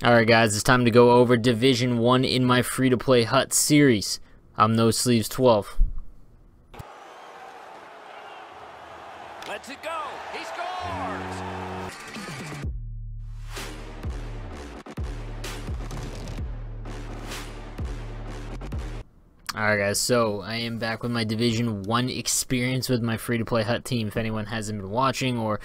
Alright guys, it's time to go over Division 1 in my free-to-play HUT series. I'm No Sleeves 12. Lets it go. He scores. Alright guys, so I am back with my Division 1 experience with my free-to-play HUT team. If anyone hasn't been watching or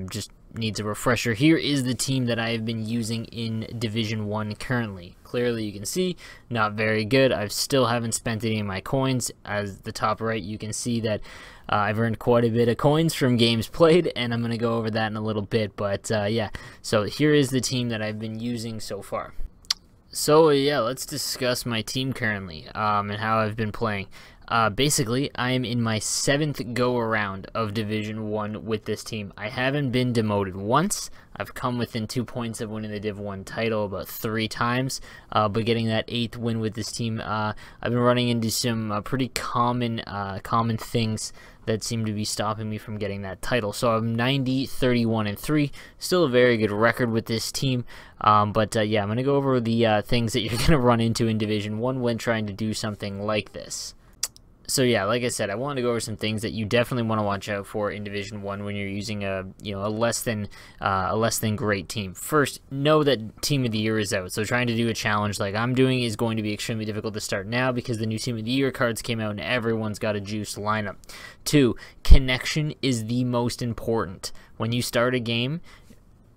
just needs a refresher, here is the team that I have been using in Division 1 currently. Clearly you can see, not very good. I still haven't spent any of my coins. As the top right, you can see that I've earned quite a bit of coins from games played, and I'm going to go over that in a little bit. But yeah, so here is the team that I've been using so far. So yeah, let's discuss my team currently and how I've been playing. Basically, I am in my 7th go-around of Division 1 with this team. I haven't been demoted once. I've come within 2 points of winning the Div 1 title about 3 times, but getting that 8th win with this team, I've been running into some pretty common things that seem to be stopping me from getting that title. So I'm 90, 31, and 3. Still a very good record with this team. But yeah, I'm going to go over the things that you're going to run into in Division 1 when trying to do something like this. So yeah, like I said, I wanted to go over some things that you definitely want to watch out for in Division 1 when you're using a less than great team. First, know that Team of the Year is out. So trying to do a challenge like I'm doing is going to be extremely difficult to start now because the new Team of the Year cards came out and everyone's got a juiced lineup. 2, connection is the most important. When you start a game,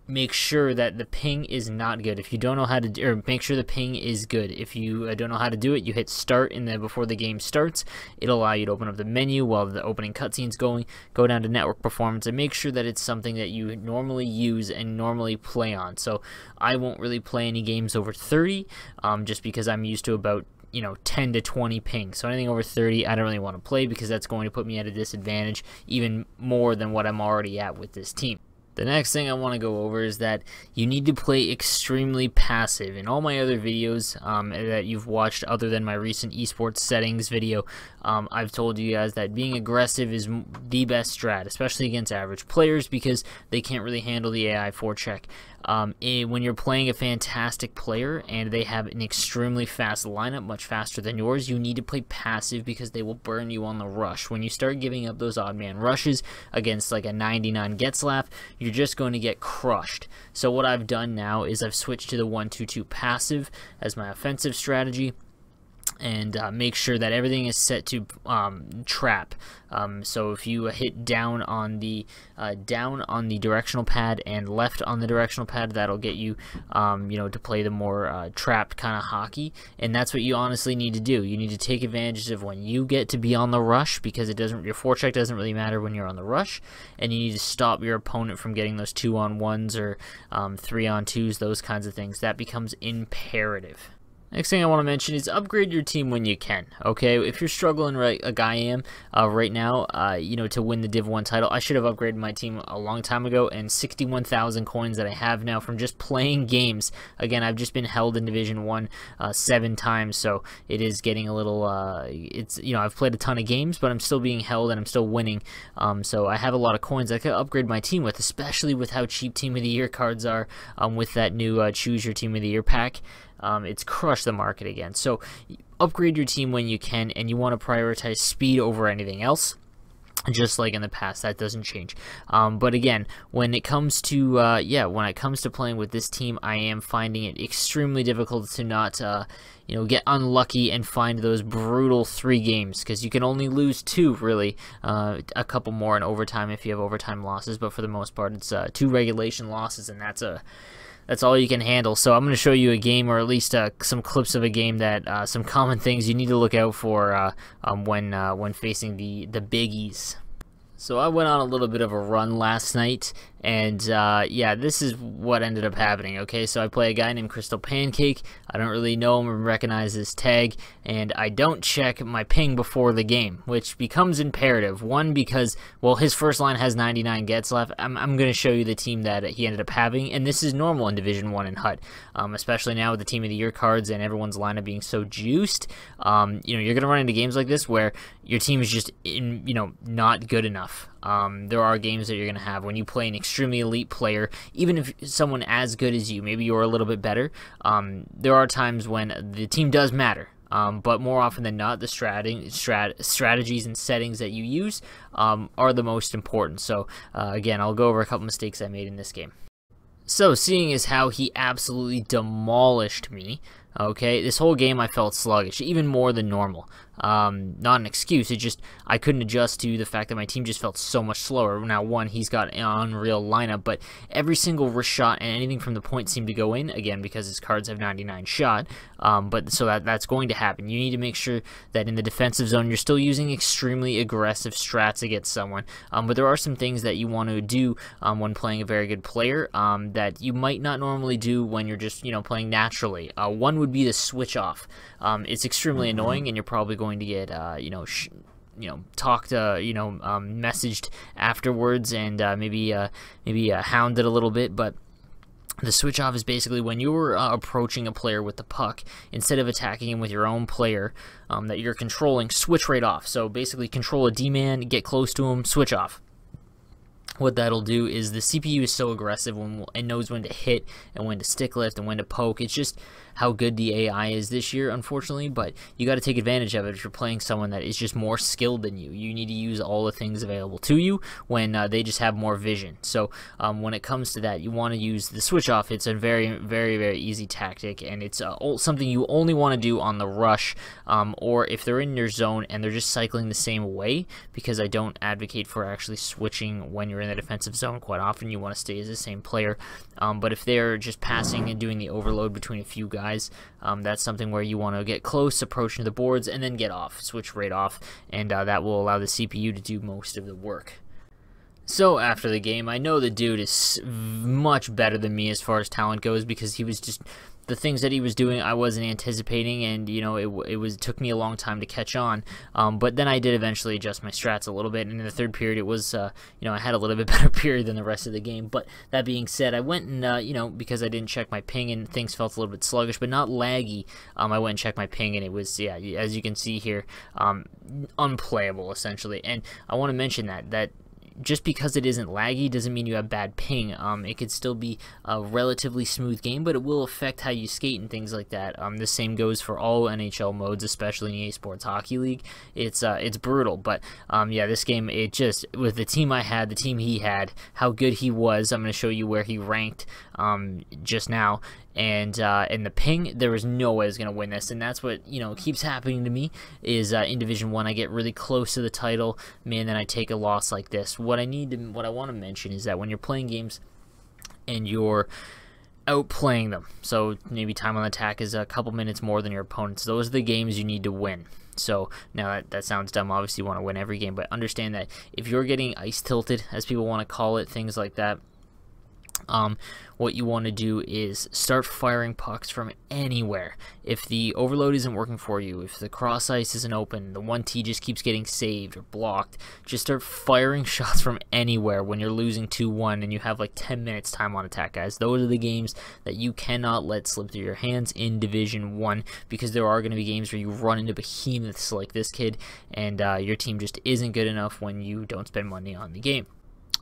make sure that the ping is not good. If you don't know how to, or make sure the ping is good. If you don't know how to do it, you hit start and then before the game starts, it'll allow you to open up the menu while the opening cutscene's going. Go down to network performance and make sure that it's something that you normally use and normally play on. So I won't really play any games over 30, just because I'm used to about 10 to 20 ping. So anything over 30 I don't really want to play because that's going to put me at a disadvantage even more than what I'm already at with this team. The next thing I want to go over is that you need to play extremely passive. In all my other videos that you've watched other than my recent esports settings video, I've told you guys that being aggressive is the best strat, especially against average players because they can't really handle the AI forecheck. When you're playing a fantastic player and they have an extremely fast lineup, much faster than yours, you need to play passive because they will burn you on the rush. When you start giving up those odd man rushes against like a 99 Getzlaff, you're just going to get crushed. So what I've done now is I've switched to the 1-2-2 passive as my offensive strategy, and make sure that everything is set to trap. So if you hit down on the directional pad and left on the directional pad, that'll get you to play the more trapped kind of hockey, and that's what you honestly need to do. You need to take advantage of when you get to be on the rush because your forecheck doesn't really matter when you're on the rush, and you need to stop your opponent from getting those 2-on-1s or 3-on-2s, those kinds of things. That becomes imperative. Next thing I want to mention is upgrade your team when you can, okay? If you're struggling like I am right now, to win the Div 1 title, I should have upgraded my team a long time ago, and 61,000 coins that I have now from just playing games. Again, I've just been held in Division 1 7 times, so it is getting a little, I've played a ton of games, but I'm still being held and I'm still winning, so I have a lot of coins I could upgrade my team with, especially with how cheap Team of the Year cards are with that new Choose Your Team of the Year pack. It's crushed the market again. So upgrade your team when you can, and you want to prioritize speed over anything else. Just like in the past, that doesn't change. But again, when it comes to playing with this team, I am finding it extremely difficult to not get unlucky and find those brutal 3 games, because you can only lose 2 really, a couple more in overtime if you have overtime losses, but for the most part it's 2 regulation losses, and that's all you can handle. So I'm going to show you a game, or at least some clips of a game that some common things you need to look out for when facing the biggies. So I went on a little bit of a run last night, and yeah, this is what ended up happening. Okay, so I play a guy named Crystal Pancake. I don't really know him or recognize his tag, and I don't check my ping before the game, which becomes imperative. One, because, well, his first line has 99 Getzlaff. I'm going to show you the team that he ended up having, and this is normal in Division 1 in HUT, especially now with the Team of the Year cards and everyone's lineup being so juiced. You're going to run into games like this where your team is just not good enough. enough. There are games that you're going to have when you play an extremely elite player, even if someone as good as you, maybe you're a little bit better, there are times when the team does matter. But more often than not, the strategies and settings that you use are the most important. So again, I'll go over a couple mistakes I made in this game. So seeing as how he absolutely demolished me, okay, this whole game I felt sluggish, even more than normal. Not an excuse, it just, I couldn't adjust to the fact that my team just felt so much slower. Now, one, he's got an unreal lineup, but every single wrist shot and anything from the point seemed to go in, again, because his cards have 99 shot, but so that's going to happen. You need to make sure that in the defensive zone, you're still using extremely aggressive strats against someone, but there are some things that you want to do when playing a very good player that you might not normally do when you're just, playing naturally. One would be the switch off. It's extremely annoying, and you're probably going to get, messaged afterwards, and maybe hounded a little bit. But the switch off is basically when you're approaching a player with the puck, instead of attacking him with your own player that you're controlling, switch right off. So basically, control a D-man, get close to him, switch off. What that'll do is the CPU is so aggressive and knows when to hit and when to stick lift and when to poke. It's just how good the AI is this year, unfortunately, but you got to take advantage of it if you're playing someone that is just more skilled than you. You need to use all the things available to you when they just have more vision. So when it comes to that, you want to use the switch off. It's a very, very, very easy tactic, and it's something you only want to do on the rush, or if they're in your zone and they're just cycling the same way, because I don't advocate for actually switching when you're in the defensive zone. Quite often you want to stay as the same player, but if they're just passing and doing the overload between a few guys, that's something where you want to get close, approach to the boards, and then get off, switch right off, and that will allow the CPU to do most of the work. So after the game, I know the dude is much better than me as far as talent goes, because he was just, the things that he was doing I wasn't anticipating, and it took me a long time to catch on, but then I did eventually adjust my strats a little bit, and in the third period it was I had a little bit better period than the rest of the game. But that being said, I went and because I didn't check my ping and things felt a little bit sluggish but not laggy, I went and checked my ping, and it was, as you can see here, unplayable essentially. And I want to mention that just because it isn't laggy doesn't mean you have bad ping. It could still be a relatively smooth game, but it will affect how you skate and things like that. The same goes for all NHL modes, especially in EA Sports Hockey League. It's brutal, but this game, it just, with the team I had, the team he had, how good he was. I'm going to show you where he ranked just now. And in the ping, there was no way I was going to win this, and that's what keeps happening to me. Is in Division 1, I get really close to the title, man, then I take a loss like this. What I want to mention is that when you're playing games and you're outplaying them, so maybe time on attack is a couple minutes more than your opponents, those are the games you need to win. So now that sounds dumb. Obviously, you want to win every game, but understand that if you're getting ice tilted, as people want to call it, things like that, what you want to do is start firing pucks from anywhere. If the overload isn't working for you, if the cross ice isn't open, the 1T just keeps getting saved or blocked, just start firing shots from anywhere when you're losing 2-1 and you have like 10 minutes time on attack, guys. Those are the games that you cannot let slip through your hands in Division 1, because there are going to be games where you run into behemoths like this kid, and your team just isn't good enough when you don't spend money on the game.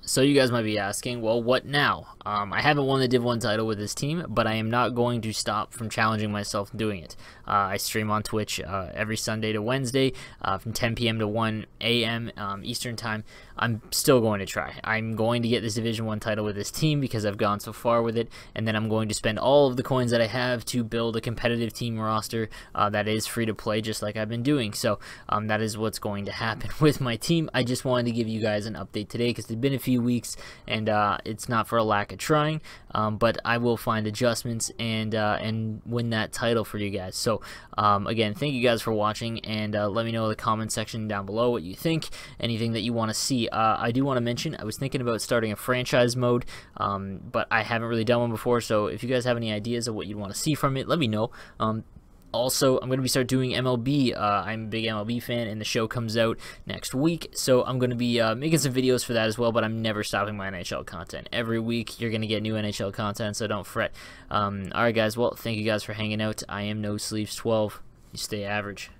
So you guys might be asking, well, what now? I haven't won the Div 1 title with this team, but I am not going to stop from challenging myself doing it. I stream on Twitch every Sunday to Wednesday from 10 p.m. to 1 a.m. Eastern Time. I'm still going to try. I'm going to get this Division 1 title with this team because I've gone so far with it, and then I'm going to spend all of the coins that I have to build a competitive team roster that is free to play, just like I've been doing. So that is what's going to happen with my team. I just wanted to give you guys an update today because it's been a few weeks, and it's not for a lack of trying, but I will find adjustments and win that title for you guys. So again, thank you guys for watching, and let me know in the comment section down below what you think, anything that you want to see. I do want to mention I was thinking about starting a franchise mode, but I haven't really done one before, so if you guys have any ideas of what you'd want to see from it, let me know. Also, I'm going to start doing MLB. I'm a big MLB fan, and the show comes out next week, so I'm going to be making some videos for that as well, but I'm never stopping my NHL content. Every week, you're going to get new NHL content, so don't fret. Alright, guys, well, thank you guys for hanging out. I am No Sleeves 12. You stay average.